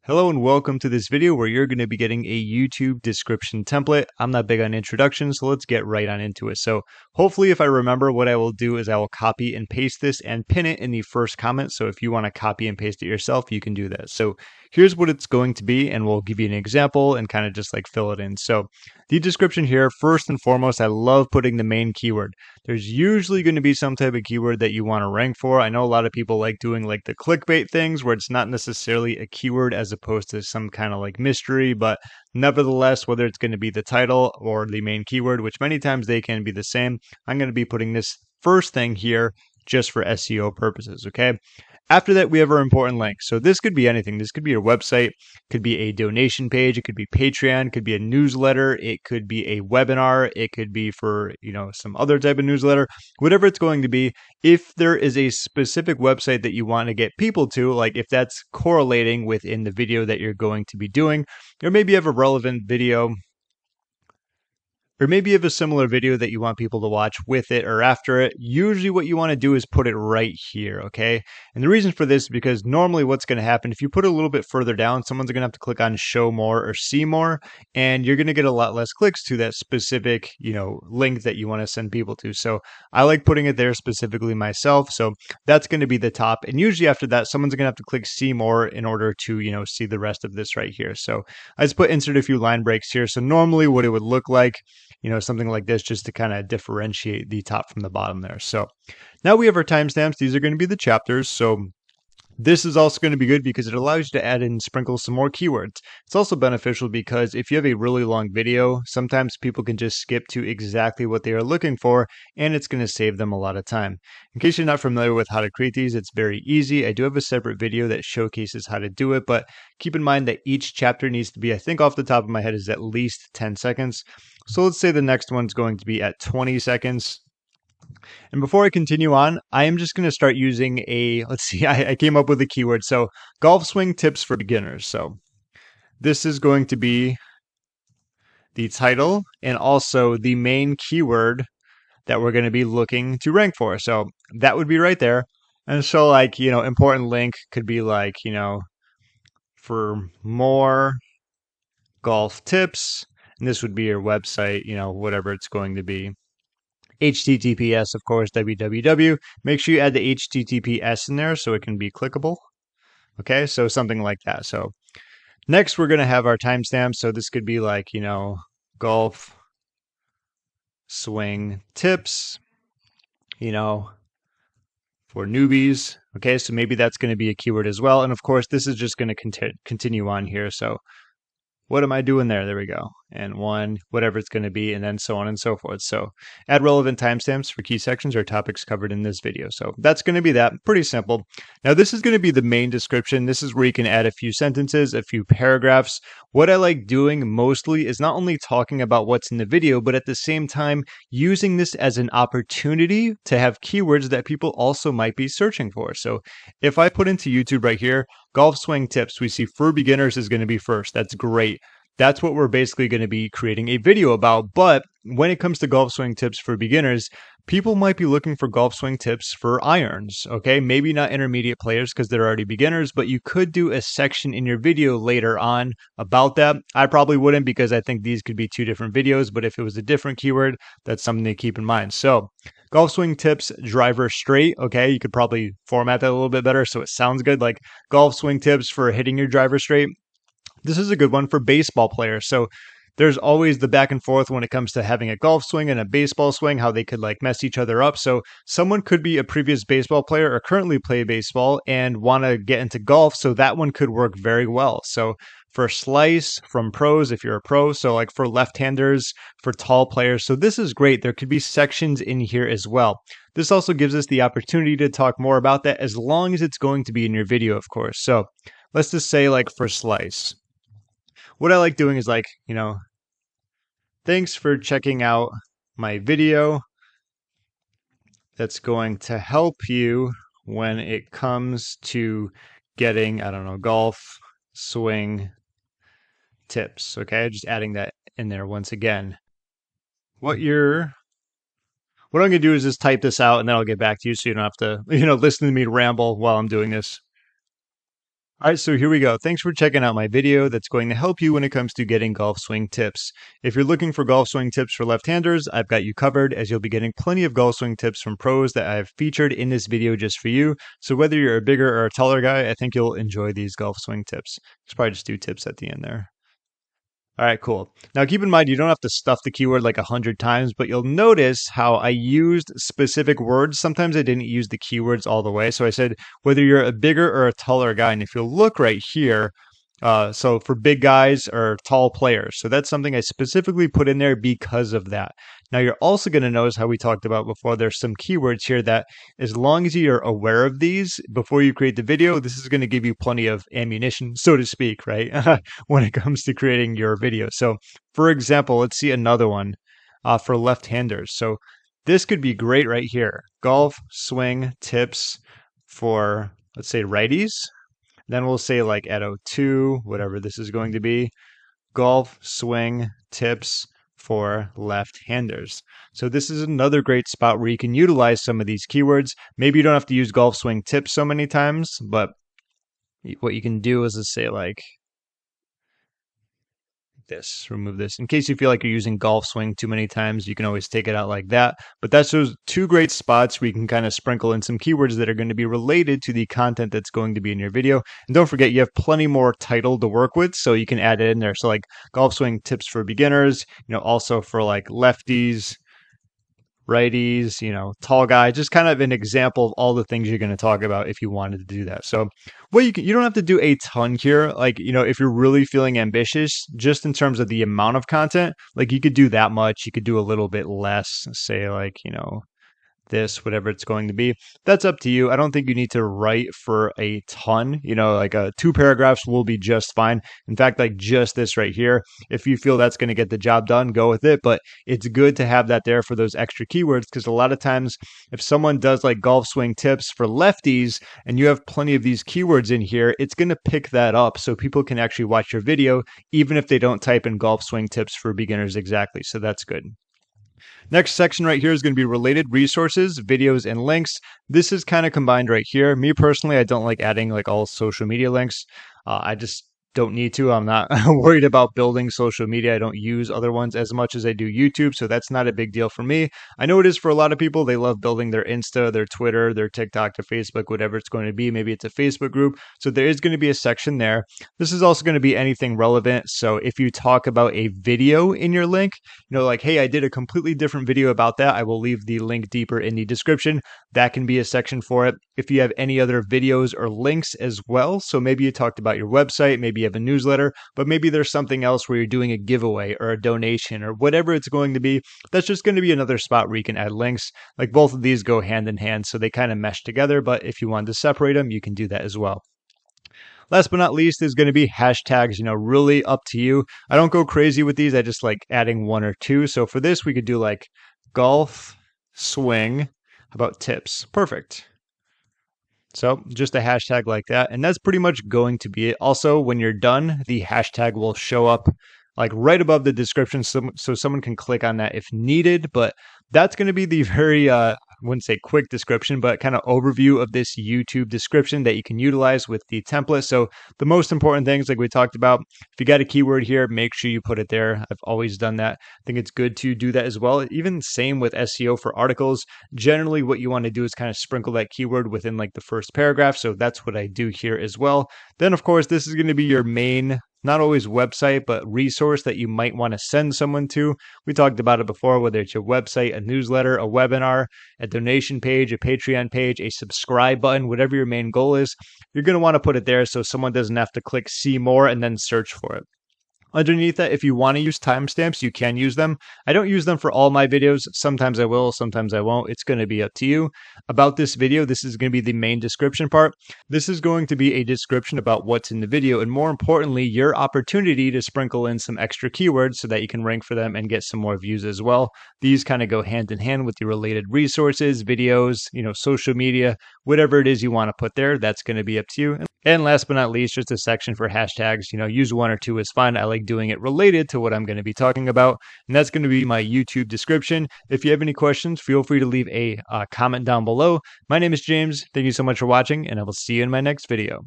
Hello and welcome to this video where you're going to be getting a YouTube description template. I'm not big on introductions, so let's get right on into it. So hopefully if I remember, what I will do is I will copy and paste this and pin it in the first comment. So if you want to copy and paste it yourself, you can do that. So here's what it's going to be, and we'll give you an example and kind of just like fill it in. So the description here, first and foremost, I love putting the main keyword. There's usually going to be some type of keyword that you want to rank for. I know a lot of people like doing like the clickbait things where it's not necessarily a keyword as opposed to some kind of like mystery, but nevertheless, whether it's going to be the title or the main keyword, which many times they can be the same, I'm going to be putting this first thing here just for SEO purposes, okay? After that, we have our important link. So this could be anything. This could be your website, could be a donation page, it could be Patreon, it could be a newsletter, it could be a webinar, it could be for, some other type of newsletter, whatever it's going to be. If there is a specific website that you want to get people to, like if that's correlating within the video that you're going to be doing, or maybe you have a relevant video, or maybe you have a similar video that you want people to watch with it or after it, usually what you want to do is put it right here, okay? And the reason for this is because normally what's going to happen, if you put it a little bit further down, someone's going to have to click on show more or see more, and you're going to get a lot less clicks to that specific, link that you want to send people to. So I like putting it there specifically myself. So that's going to be the top. And usually after that, someone's going to have to click see more in order to, see the rest of this right here. So I just put insert a few line breaks here. So normally what it would look like, something like this, just to kind of differentiate the top from the bottom there. So now we have our timestamps. These are going to be the chapters. So this is also going to be good because it allows you to add in and sprinkle some more keywords. It's also beneficial because if you have a really long video, sometimes people can just skip to exactly what they are looking for, and it's going to save them a lot of time. In case you're not familiar with how to create these, it's very easy. I do have a separate video that showcases how to do it, but keep in mind that each chapter needs to be, I think off the top of my head, is at least 10 seconds. So let's say the next one's going to be at 20 seconds. And before I continue on, I am just going to start using let's see, I came up with a keyword. So golf swing tips for beginners. So this is going to be the title and also the main keyword that we're going to be looking to rank for. So that would be right there. And so like, important link could be like, for more golf tips. And this would be your website, whatever it's going to be. HTTPS, of course, www. Make sure you add the HTTPS in there so it can be clickable. Okay, so something like that. So next we're going to have our timestamp. So this could be like, golf swing tips, for newbies. Okay, so maybe that's going to be a keyword as well. And of course, this is just going to continue on here. So what am I doing there? There we go. And one, whatever it's going to be, and then so on and so forth. So add relevant timestamps for key sections or topics covered in this video. So that's going to be that. Pretty simple. Now this is going to be the main description. This is where you can add a few sentences, a few paragraphs. What I like doing mostly is not only talking about what's in the video, but at the same time using this as an opportunity to have keywords that people also might be searching for. So if I put into YouTube right here, golf swing tips, we see for beginners is going to be first. That's great. That's what we're basically going to be creating a video about. But when it comes to golf swing tips for beginners, people might be looking for golf swing tips for irons, okay? Maybe not intermediate players because they're already beginners, but you could do a section in your video later on about that. I probably wouldn't because I think these could be two different videos, but if it was a different keyword, that's something to keep in mind. So golf swing tips, driver straight, okay? You could probably format that a little bit better so it sounds good, like golf swing tips for hitting your driver straight. This is a good one for baseball players. So there's always the back and forth when it comes to having a golf swing and a baseball swing, how they could like mess each other up. So someone could be a previous baseball player or currently play baseball and want to get into golf. So that one could work very well. So for slice from pros, if you're a pro, so like for left-handers, for tall players. So this is great. There could be sections in here as well. This also gives us the opportunity to talk more about that as long as it's going to be in your video, of course. So let's just say like for slice. What I like doing is like, thanks for checking out my video. That's going to help you when it comes to getting, golf swing tips. Okay, just adding that in there once again. What I'm going to do is just type this out and then I'll get back to you so you don't have to, listen to me ramble while I'm doing this. All right, so here we go. Thanks for checking out my video that's going to help you when it comes to getting golf swing tips. If you're looking for golf swing tips for left-handers, I've got you covered, as you'll be getting plenty of golf swing tips from pros that I've featured in this video just for you. So whether you're a bigger or a taller guy, I think you'll enjoy these golf swing tips. Let's probably just do tips at the end there. All right, cool. Now keep in mind, you don't have to stuff the keyword like 100 times, but you'll notice how I used specific words. Sometimes I didn't use the keywords all the way. So I said, whether you're a bigger or a taller guy. And if you look right here, so for big guys or tall players. So that's something I specifically put in there because of that. Now you're also going to notice how we talked about before, there's some keywords here that as long as you're aware of these before you create the video, this is going to give you plenty of ammunition, so to speak, right? When it comes to creating your video. So for example, let's see another one for left-handers. So this could be great right here. Golf swing tips for, let's say, righties. Then we'll say like at 02, whatever this is going to be, golf swing tips for left-handers. So this is another great spot where you can utilize some of these keywords. Maybe you don't have to use golf swing tips so many times, but what you can do is just say like this, remove this. In case you feel like you're using golf swing too many times, you can always take it out like that. But that's those two great spots where you can kind of sprinkle in some keywords that are going to be related to the content that's going to be in your video. And don't forget, you have plenty more title to work with, so you can add it in there. So like golf swing tips for beginners, also for like lefties, righties, tall guy, just kind of an example of all the things you're going to talk about if you wanted to do that. So you don't have to do a ton here. Like, if you're really feeling ambitious, just in terms of the amount of content, like you could do that much, you could do a little bit less, say like, this, whatever it's going to be. That's up to you. I don't think you need to write for a ton, like 2 paragraphs will be just fine. In fact, like just this right here, if you feel that's going to get the job done, go with it. But it's good to have that there for those extra keywords, because a lot of times if someone does like golf swing tips for lefties and you have plenty of these keywords in here, it's going to pick that up so people can actually watch your video, even if they don't type in golf swing tips for beginners exactly. So that's good. Next section right here is going to be related resources, videos, and links. This is kind of combined right here. Me personally, I don't like adding like all social media links. I just don't need to. I'm not worried about building social media. I don't use other ones as much as I do YouTube, so that's not a big deal for me. I know it is for a lot of people. They love building their Insta, their Twitter, their TikTok, their Facebook, whatever it's going to be. Maybe it's a Facebook group. So there is going to be a section there. This is also going to be anything relevant. So if you talk about a video in your link, like, hey, I did a completely different video about that, I will leave the link deeper in the description. That can be a section for it. If you have any other videos or links as well, so maybe you talked about your website, maybe you have a newsletter, but maybe there's something else where you're doing a giveaway or a donation or whatever it's going to be, that's just going to be another spot where you can add links. Like both of these go hand in hand, so they kind of mesh together, but if you wanted to separate them, you can do that as well. Last but not least is going to be hashtags, really up to you. I don't go crazy with these. I just like adding 1 or 2. So for this, we could do like golf swing. How about tips? Perfect. So just a hashtag like that. And that's pretty much going to be it. Also, when you're done, the hashtag will show up like right above the description, so someone can click on that if needed. But that's going to be the very, I wouldn't say quick description, but kind of overview of this YouTube description that you can utilize with the template. So the most important things, like we talked about, if you got a keyword here, make sure you put it there. I've always done that. I think it's good to do that as well. Even same with SEO for articles. Generally, what you want to do is kind of sprinkle that keyword within like the first paragraph. So that's what I do here as well. Then, of course, this is going to be your main, not always website, but resource that you might want to send someone to. We talked about it before, whether it's your website, a newsletter, a webinar, a donation page, a Patreon page, a subscribe button, whatever your main goal is, you're going to want to put it there so someone doesn't have to click see more and then search for it. Underneath that, if you want to use timestamps, you can use them. I don't use them for all my videos. Sometimes I will, sometimes I won't. It's going to be up to you. About this video, this is going to be the main description part. This is going to be a description about what's in the video, and more importantly, your opportunity to sprinkle in some extra keywords so that you can rank for them and get some more views as well. These kind of go hand in hand with the related resources, videos, social media, whatever it is you want to put there, that's going to be up to you. And last but not least, just a section for hashtags. Use 1 or 2 is fine. I like doing it related to what I'm going to be talking about. And that's going to be my YouTube description. If you have any questions, feel free to leave a comment down below. My name is James. Thank you so much for watching, and I will see you in my next video.